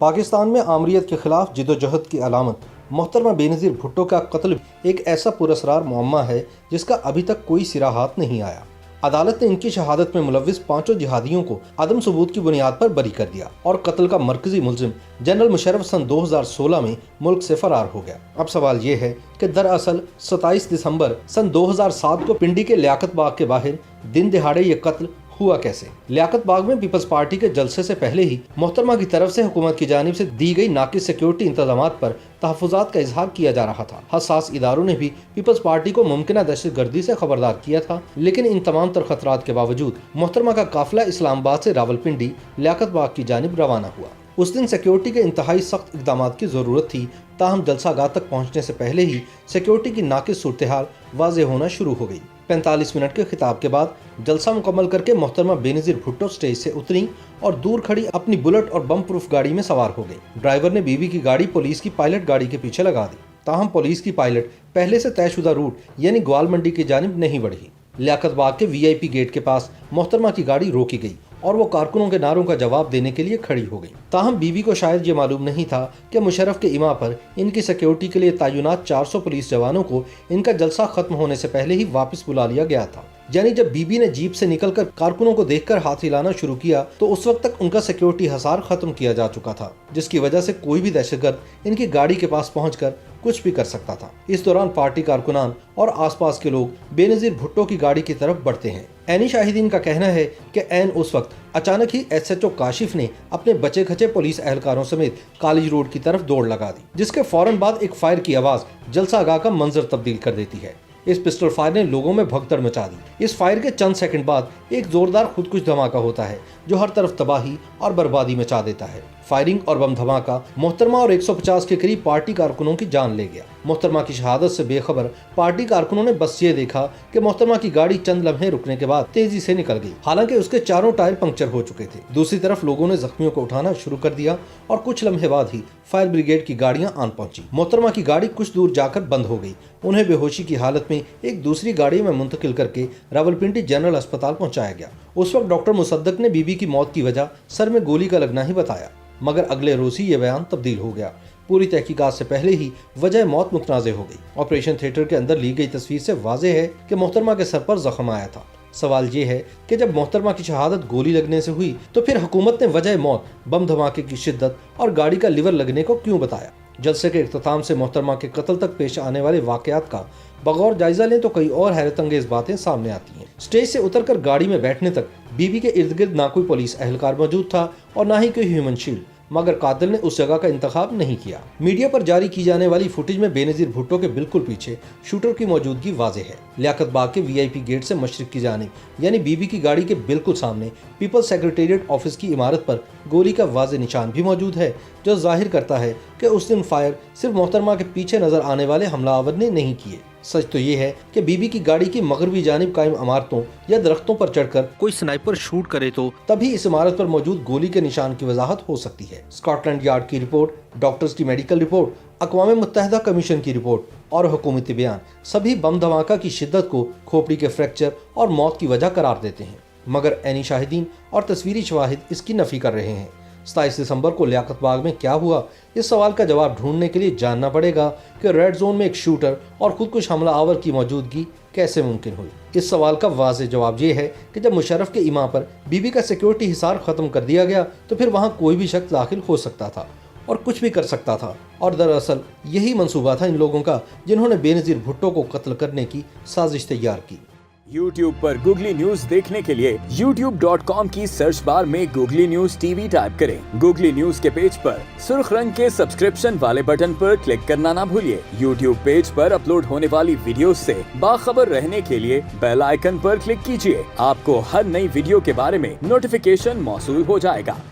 پاکستان میں آمریت کے خلاف جدوجہد کی علامت محترمہ بے نظیر بھٹو کا قتل ایک ایسا پراسرار معمہ ہے جس کا ابھی تک کوئی سرا ہاتھ نہیں آیا۔ عدالت نے ان کی شہادت میں ملوث 5 جہادیوں کو عدم ثبوت کی بنیاد پر بری کر دیا اور قتل کا مرکزی ملزم جنرل مشرف سن 2016 میں ملک سے فرار ہو گیا۔ اب سوال یہ ہے کہ دراصل 27 دسمبر سن 2007 کو پنڈی کے لیاقت باغ کے باہر دن دہاڑے یہ قتل ہوا کیسے؟ لیاقت باغ میں پیپلز پارٹی کے جلسے سے پہلے ہی محترمہ کی طرف سے حکومت کی جانب سے دی گئی ناقص سیکیورٹی انتظامات پر تحفظات کا اظہار کیا جا رہا تھا۔ حساس اداروں نے بھی پیپلز پارٹی کو ممکنہ دہشت گردی سے خبردار کیا تھا، لیکن ان تمام تر خطرات کے باوجود محترمہ کا قافلہ اسلام آباد سے راولپنڈی لیاقت باغ کی جانب روانہ ہوا۔ اس دن سیکیورٹی کے انتہائی سخت اقدامات کی ضرورت تھی، تاہم جلسہ گاہ تک پہنچنے سے پہلے ہی سیکیورٹی کی ناقص صورتحال واضح ہونا شروع ہو گئی۔ 45 منٹ کے خطاب کے بعد جلسہ مکمل کر کے محترمہ بے نظیر بھٹو سٹیج سے اتری اور دور کھڑی اپنی بلٹ اور بم پروف گاڑی میں سوار ہو گئی۔ ڈرائیور نے بیوی کی گاڑی پولیس کی پائلٹ گاڑی کے پیچھے لگا دی، تاہم پولیس کی پائلٹ پہلے سے طے شدہ روٹ یعنی گوال منڈی کی جانب نہیں بڑھی۔ لیاقت باغ کے VIP گیٹ کے پاس محترمہ کی گاڑی روکی گئی اور وہ کارکنوں کے نعروں کا جواب دینے کے لیے کھڑی ہو گئی۔ تاہم بیوی کو شاید یہ معلوم نہیں تھا کہ مشرف کے ایما پر ان کی سیکیورٹی کے لیے تعینات 400 پولیس جوانوں کو ان کا جلسہ ختم ہونے سے پہلے ہی واپس بلا لیا گیا تھا۔ یعنی جب بیوی نے جیپ سے نکل کر کارکنوں کو دیکھ کر ہاتھ ہلانا شروع کیا تو اس وقت تک ان کا سیکیورٹی حصار ختم کیا جا چکا تھا، جس کی وجہ سے کوئی بھی دہشت گرد ان کی گاڑی کے پاس پہنچ کر کچھ بھی کر سکتا تھا۔ اس دوران پارٹی کارکنان اور آس پاس کے لوگ بے نظیر بھٹو کی گاڑی کی طرف بڑھتے ہیں۔ عینی شاہدین کا کہنا ہے کہ عین اس وقت اچانک ہی SHO کاشف نے اپنے بچے کھچے پولیس اہلکاروں سمیت کالج روڈ کی طرف دوڑ لگا دی، جس کے فوراً بعد ایک فائر کی آواز جلسہ گاہ کا منظر تبدیل کر دیتی ہے۔ اس پسٹل فائر نے لوگوں میں بھگدڑ مچا دی۔ اس فائر کے چند سیکنڈ بعد ایک زوردار خودکش دھماکہ ہوتا ہے جو ہر طرف تباہی اور بربادی مچا دیتا ہے۔ فائرنگ اور بم دھماکہ محترمہ اور 150 کے قریب پارٹی کارکنوں کی جان لے گیا۔ محترمہ کی شہادت سے بے خبر پارٹی کارکنوں نے بس یہ دیکھا کہ محترمہ کی گاڑی چند لمحے رکنے کے بعد تیزی سے نکل گئی، حالانکہ اس کے چاروں ٹائر پنکچر ہو چکے تھے۔ دوسری طرف لوگوں نے زخمیوں کو اٹھانا شروع کر دیا اور کچھ لمحے بعد ہی فائر بریگیڈ کی گاڑیاں آن پہنچی۔ محترمہ کی گاڑی کچھ دور جا کر بند ہو گئی، انہیں بے ہوشی کی حالت میں ایک دوسری گاڑی میں منتقل کر کے راولپنڈی جنرل ہسپتال پہنچایا گیا۔ اس وقت ڈاکٹر مصدق نے بیوی کی موت کی وجہ سر میں گولی کا لگنا ہی بتایا، مگر اگلے روز ہی یہ بیان تبدیل ہو گیا۔ پوری تحقیقات سے پہلے ہی وجہ موت متنازع ہو گئی۔ آپریشن تھیٹر کے اندر لی گئی تصویر سے واضح ہے کہ محترمہ کے سر پر زخم آیا تھا۔ سوال یہ ہے کہ جب محترمہ کی شہادت گولی لگنے سے ہوئی تو پھر حکومت نے وجہ موت بم دھماکے کی شدت اور گاڑی کا لیور لگنے کو کیوں بتایا؟ جلسے کے اختتام سے محترمہ کے قتل تک پیش آنے والے واقعات کا بغور جائزہ لیں تو کئی اور حیرت انگیز باتیں سامنے آتی ہیں۔ سٹیج سے اتر کر گاڑی میں بیٹھنے تک بیوی کے ارد گرد نہ کوئی پولیس اہلکار موجود تھا اور نہ ہی کوئی ہیومن شیلڈ، مگر قاتل نے اس جگہ کا انتخاب نہیں کیا۔ میڈیا پر جاری کی جانے والی فوٹیج میں بے نظیر بھٹو کے بالکل پیچھے شوٹر کی موجودگی واضح ہے۔ لیاقت باغ کے VIP گیٹ سے مشرق کی جانب یعنی بیوی کی گاڑی کے بالکل سامنے پیپلز سیکریٹریٹ آفس کی عمارت پر گولی کا واضح نشان بھی موجود ہے، جو ظاہر کرتا ہے کہ اس دن فائر صرف محترمہ کے پیچھے نظر آنے والے حملہ آور نے نہیں کیے۔ سچ تو یہ ہے کہ بیوی کی گاڑی کی مغربی جانب قائم عمارتوں یا درختوں پر چڑھ کر کوئی سنائپر شوٹ کرے تو تبھی اس عمارت پر موجود گولی کے نشان کی وضاحت ہو سکتی ہے۔ اسکاٹ لینڈ یارڈ کی رپورٹ، ڈاکٹرز کی میڈیکل رپورٹ، اقوام متحدہ کمیشن کی رپورٹ اور حکومتی بیان سبھی بم دھماکہ کی شدت کو کھوپڑی کے فریکچر اور موت کی وجہ قرار دیتے ہیں، مگر عینی شاہدین اور تصویری شواہد اس کی نفی کر رہے ہیں۔ 27 دسمبر کو لیاقت باغ میں کیا ہوا؟ اس سوال کا جواب ڈھونڈنے کے لیے جاننا پڑے گا کہ ریڈ زون میں ایک شوٹر اور خودکش حملہ آور کی موجودگی کیسے ممکن ہوئی۔ اس سوال کا واضح جواب یہ ہے کہ جب مشرف کے ایما پر بیوی کا سیکیورٹی حصار ختم کر دیا گیا تو پھر وہاں کوئی بھی شخص داخل ہو سکتا تھا اور کچھ بھی کر سکتا تھا، اور دراصل یہی منصوبہ تھا ان لوگوں کا جنہوں نے بے نظیر بھٹو کو قتل کرنے کی سازش تیار کی۔ YouTube پر گوگلی نیوز دیکھنے کے لیے youtube.com کی سرچ بار میں گوگلی نیوز TV ٹائپ کریں۔ گوگلی نیوز کے پیج پر سرخ رنگ کے سبسکرپشن والے بٹن پر کلک کرنا نہ بھولیے۔ YouTube پیج پر اپلوڈ ہونے والی ویڈیوز سے باخبر رہنے کے لیے بیل آئیکن پر کلک کیجیے۔ آپ کو ہر نئی ویڈیو کے بارے میں نوٹیفیکیشن موصول ہو جائے گا۔